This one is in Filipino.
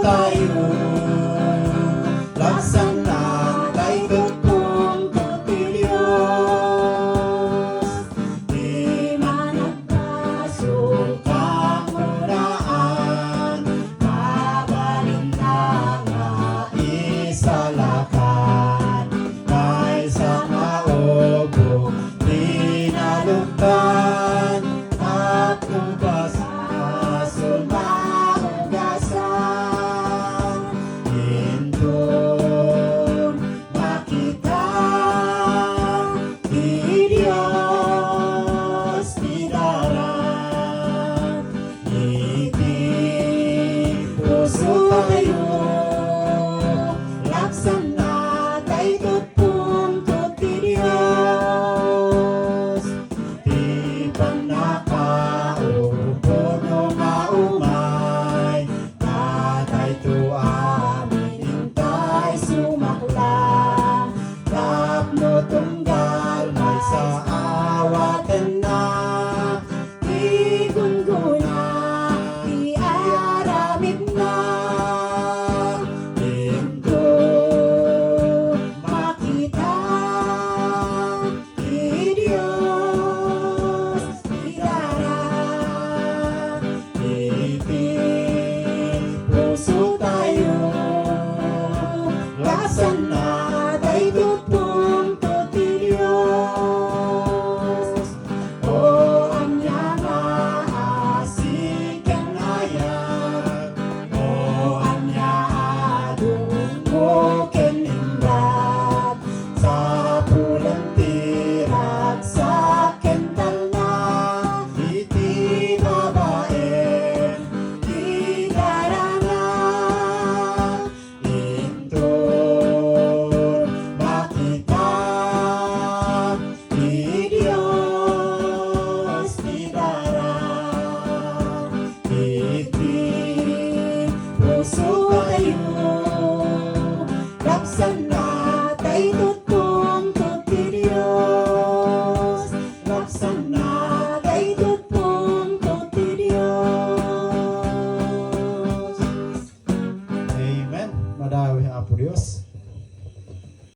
tayo, laksana tayo kung Diyos. Di man nagpasok ang muraan, kabalin na nga isalakan. Kaysa maobo, dinalugtan, at lubas asul maugasan. Hindun makita di Diyos didaran, iti puso tayo, laksana tayo puntod di Diyos. Di pa nakaupo no maumay, tatay to amin hintay sumakla. Tapno tunggal may sa awatan na, di gungguna, di aramid na. Hinto makita di Diyos didaran, iti puso tayo, laksana tayo puntod di Diyos. O anya nga asikan ayat, o anya adungo keningrat, sa pulang tirak sa kental na, iti babae di darana. Into makita di Diyos didaran, iti puso tayo, laksana tayo puntod di Diyos. Laksana tayo puntod di Diyos. Amen. Madawi ang Apo Diyos.